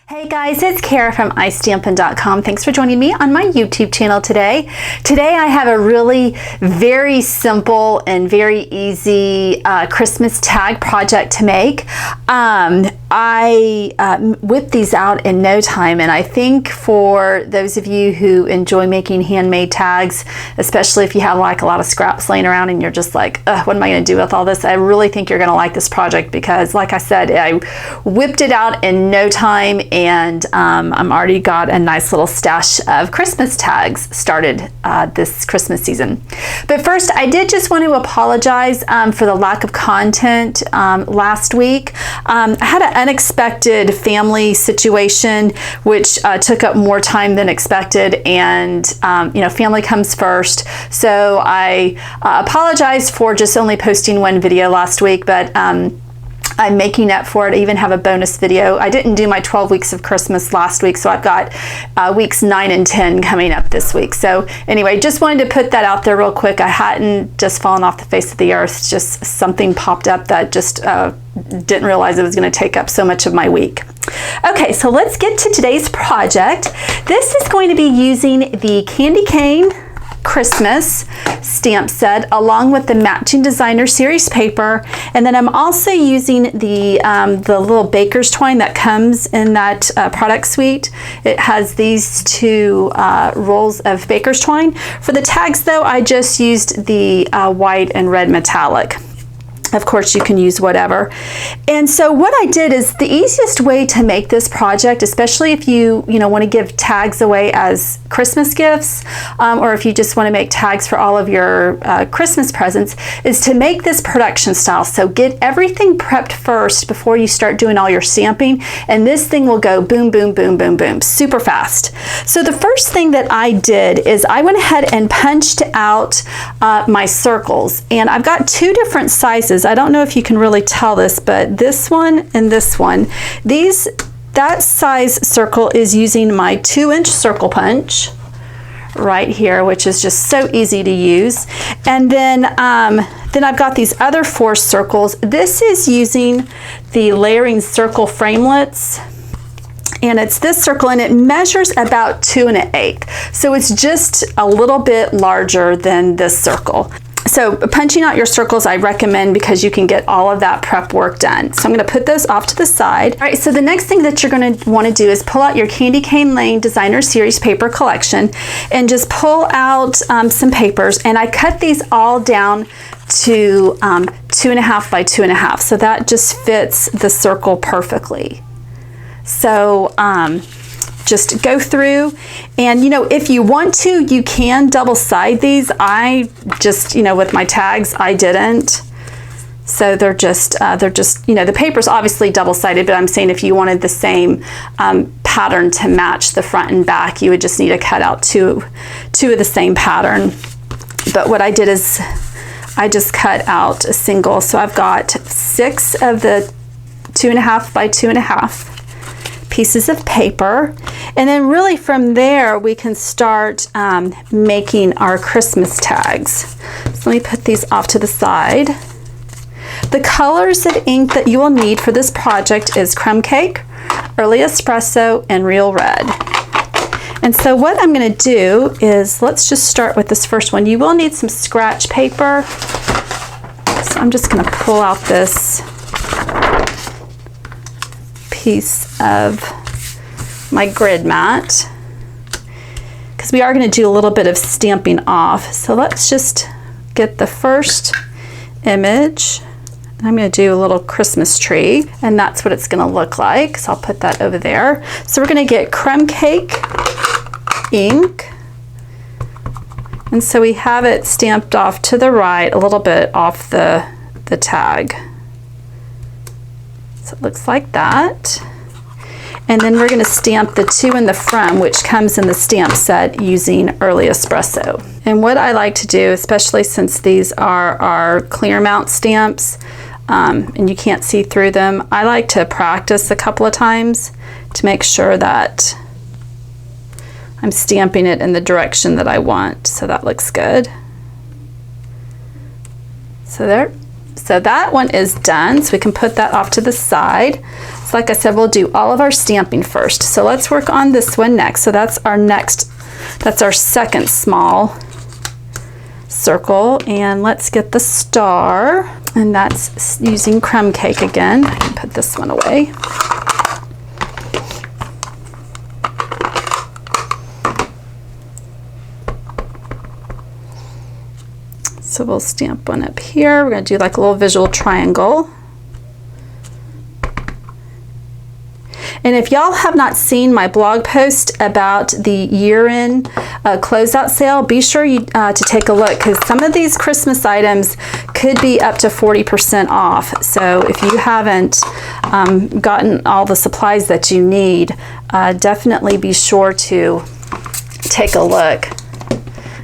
Hey guys, it's Kara from iStampin.com. Thanks for joining me on my YouTube channel today. Today I have a really very simple and very easy Christmas tag project to make. I whipped these out in no time, and I think for those of you who enjoy making handmade tags, especially if you have like a lot of scraps laying around and you're just like, what am I going to do with all this? I really think you're going to like this project because, like I said, I whipped it out in no time, and I'm already got a nice little stash of Christmas tags started this Christmas season. But first, I did just want to apologize for the lack of content last week. I had an unexpected family situation which took up more time than expected, and you know, family comes first. So I apologize for just only posting one video last week, but I'm making up for it. I even have a bonus video. I didn't do my 12 weeks of Christmas last week, so I've got weeks 9 and 10 coming up this week. So anyway, just wanted to put that out there real quick. I hadn't just fallen off the face of the earth. Just something popped up that just didn't realize it was going to take up so much of my week. Okay, so let's get to today's project. This is going to be using the Candy Cane Christmas stamp set along with the matching designer series paper, and then I'm also using the little baker's twine that comes in that product suite. It has these two rolls of baker's twine. For the tags though, I just used the white and red metallic. Of course, you can use whatever. And so what I did is the easiest way to make this project, especially if you want to give tags away as Christmas gifts, or if you just want to make tags for all of your Christmas presents, is to make this production style. So get everything prepped first before you start doing all your stamping, and this thing will go boom, boom, boom, boom, boom, super fast. So the first thing that I did is I went ahead and punched out my circles, and I've got two different sizes. I don't know if you can really tell this, but this one and this one, that size circle is using my 2-inch circle punch right here, which is just so easy to use. And then I've got these other 4 circles. This is using the layering circle framelits, and it's this circle, and it measures about 2 1/8. So it's just a little bit larger than this circle. So punching out your circles I recommend because you can get all of that prep work done. So I'm going to put those off to the side. All right, so the next thing that you're going to want to do is pull out your Candy Cane Lane Designer Series paper collection and just pull out some papers. And I cut these all down to 2.5 by 2.5. So that just fits the circle perfectly. So just go through, and if you want to, you can double side these. I just, with my tags, I didn't. So they're just the paper's obviously double sided, but I'm saying if you wanted the same pattern to match the front and back, you would just need to cut out two of the same pattern. But what I did is I just cut out a single. So I've got 6 of the 2.5 by 2.5 pieces of paper, and then really from there we can start making our Christmas tags. So let me put these off to the side. The colors of ink that you will need for this project is crumb cake, early espresso, and real red. And so what I'm going to do is, let's just start with this first one. You will need some scratch paper, so I'm just going to pull out this piece of my grid mat because we are going to do a little bit of stamping off. So let's just get the first image. I'm going to do a little Christmas tree, and that's what it's going to look like. So I'll put that over there. So we're going to get crumb cake ink, and so we have it stamped off to the right a little bit off the tag. So it looks like that. And then we're going to stamp the 2 in the front, which comes in the stamp set, using early espresso. And what I like to do, especially since these are our clear mount stamps and you can't see through them, I like to practice a couple of times to make sure that I'm stamping it in the direction that I want. So that looks good. So there. So that one is done, so we can put that off to the side. So like I said, we'll do all of our stamping first. So let's work on this one next. So that's our second small circle, and let's get the star, and that's using crumb cake again. I can put this one away. So we'll stamp one up here. We're going to do like a little visual triangle. And if y'all have not seen my blog post about the year-end closeout sale, be sure to take a look, because some of these Christmas items could be up to 40% off. So if you haven't gotten all the supplies that you need, definitely be sure to take a look.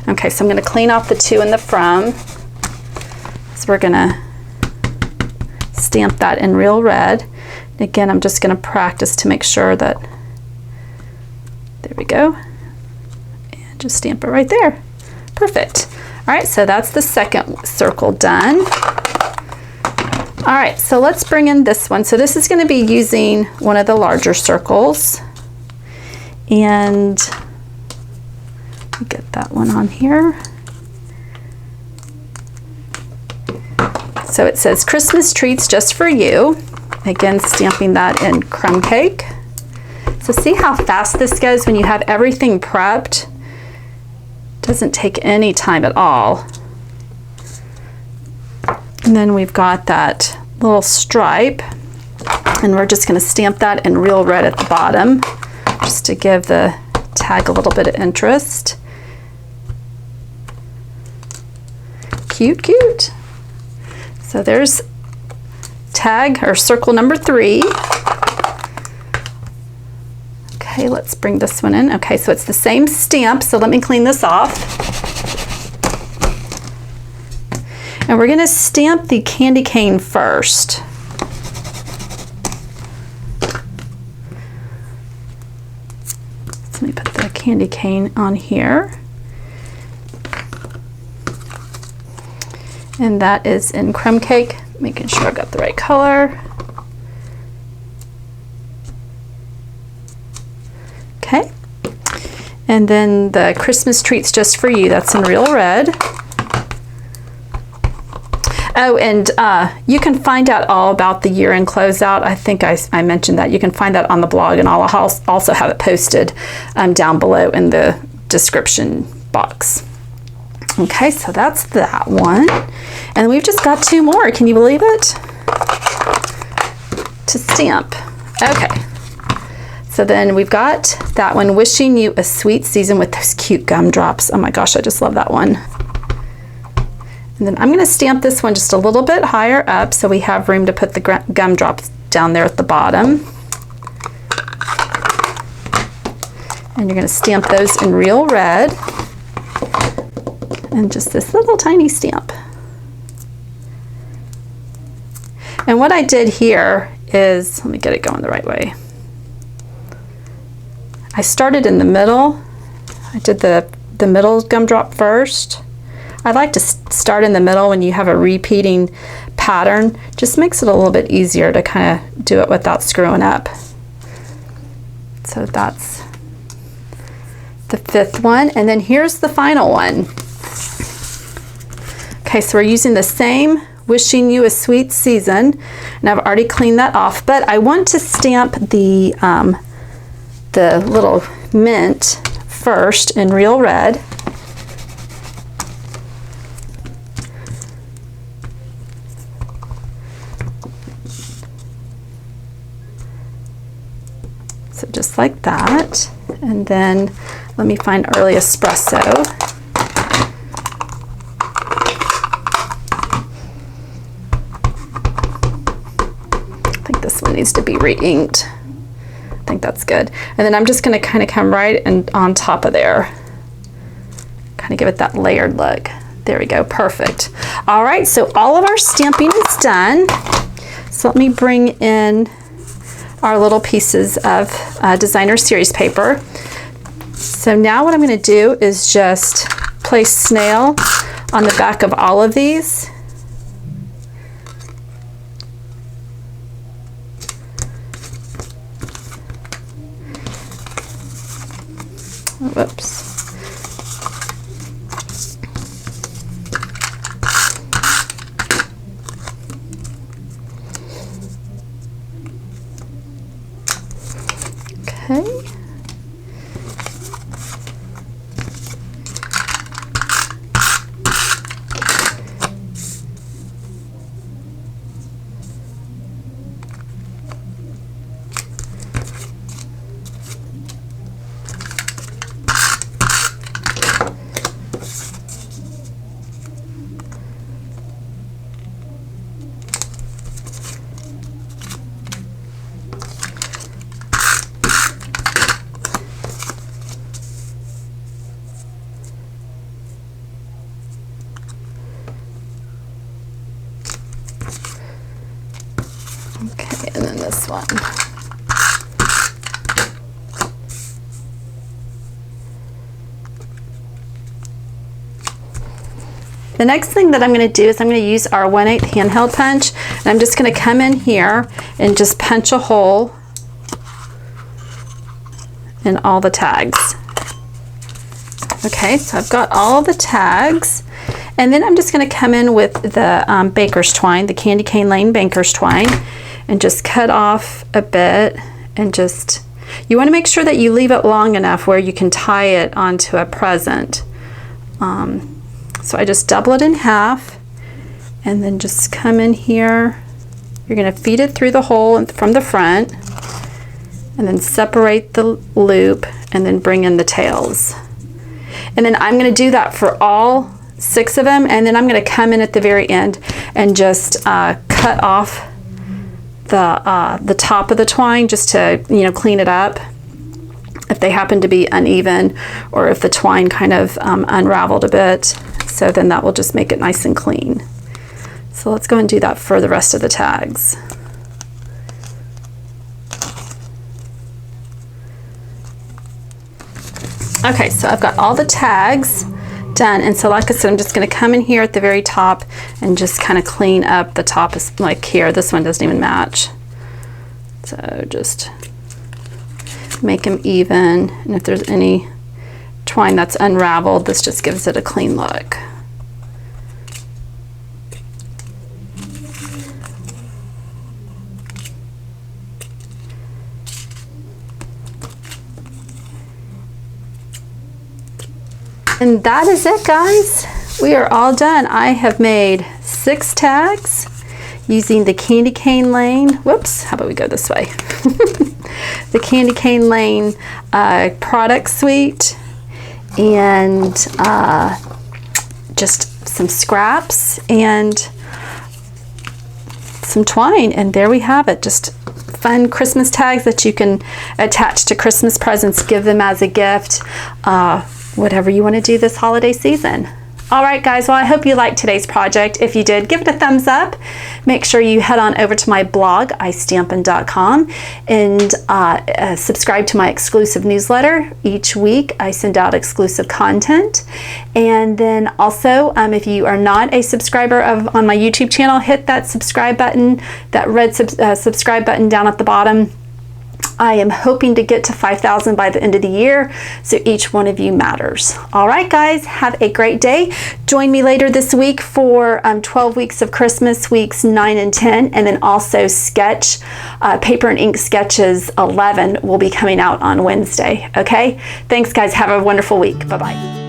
Okay, so I'm going to clean off the two in the from. So we're going to stamp that in real red. Again, I'm just going to practice to make sure that, there we go, and just stamp it right there. Perfect. All right, so that's the second circle done. All right, so let's bring in this one. So this is going to be using one of the larger circles, and get that one on here. So it says Christmas treats just for you. Again, stamping that in crumb cake. So see how fast this goes when you have everything prepped? Doesn't take any time at all. And then we've got that little stripe, and we're just going to stamp that in real red at the bottom, just to give the tag a little bit of interest. Cute, cute. So there's tag or circle number 3. Okay, let's bring this one in. Okay, so it's the same stamp, so let me clean this off. And we're going to stamp the candy cane first. So let me put the candy cane on here. And that is in crumb cake, making sure I've got the right color. Okay. And then the Christmas treats just for you, that's in real red. Oh, and you can find out all about the year-end closeout. I think I mentioned that. You can find that on the blog, and I'll also have it posted down below in the description box. Okay, so that's that one. And we've just got 2 more. Can you believe it? To stamp. Okay. So then we've got that one, wishing you a sweet season, with those cute gumdrops. Oh my gosh, I just love that one. And then I'm going to stamp this one just a little bit higher up so we have room to put the gumdrops down there at the bottom. And you're going to stamp those in real red. And just this little tiny stamp. And what I did here is, let me get it going the right way. I started in the middle. I did the middle gumdrop first. I like to start in the middle when you have a repeating pattern. Just makes it a little bit easier to kind of do it without screwing up. So that's the 5th one. And then here's the final one. Okay, so we're using the same wishing you a sweet season, and I've already cleaned that off, but I want to stamp the little mint first in real red. So just like that, and then let me find early espresso. This one needs to be re-inked. I think that's good. And then I'm just going to kind of come right and on top of there. Kind of give it that layered look. There we go. Perfect. All right, so all of our stamping is done. So let me bring in our little pieces of designer series paper. So now what I'm going to do is just place snail on the back of all of these. Whoops. Okay. Okay, and then this one. The next thing that I'm going to do is I'm going to use our 1/8 handheld punch, and I'm just going to come in here and just punch a hole in all the tags. Okay, so I've got all the tags, and then I'm just going to come in with the baker's twine, the Candy Cane Lane baker's twine, and just cut off a bit, and just, you want to make sure that you leave it long enough where you can tie it onto a present. So I just double it in half, and then just come in here. You're going to feed it through the hole from the front, and then separate the loop, and then bring in the tails. And then I'm going to do that for all 6 of them, and then I'm going to come in at the very end and just cut off the top of the twine, just to, you know, clean it up if they happen to be uneven, or if the twine kind of unraveled a bit. So then that will just make it nice and clean. So let's go and do that for the rest of the tags. Okay, so I've got all the tags done, and so like I said, I'm just going to come in here at the very top and just kind of clean up the top, like here. This one doesn't even match, so just make them even, and if there's any twine that's unraveled, this just gives it a clean look. And that is it, guys. We are all done. I have made 6 tags using the Candy Cane Lane. Whoops, how about we go this way? The Candy Cane Lane product suite, and just some scraps and some twine, and there we have it. Just fun Christmas tags that you can attach to Christmas presents, give them as a gift, whatever you want to do this holiday season. All right, guys, well, I hope you liked today's project. If you did, give it a thumbs up. Make sure you head on over to my blog, istampin.com, and subscribe to my exclusive newsletter. Each week, I send out exclusive content. And then also, if you are not a subscriber on my YouTube channel, hit that subscribe button, that red subscribe button down at the bottom. I am hoping to get to 5,000 by the end of the year, so each one of you matters. All right, guys, have a great day. Join me later this week for 12 Weeks of Christmas, weeks 9 and 10, and then also Sketch, Paper and Ink Sketches 11 will be coming out on Wednesday, okay? Thanks, guys. Have a wonderful week. Bye-bye.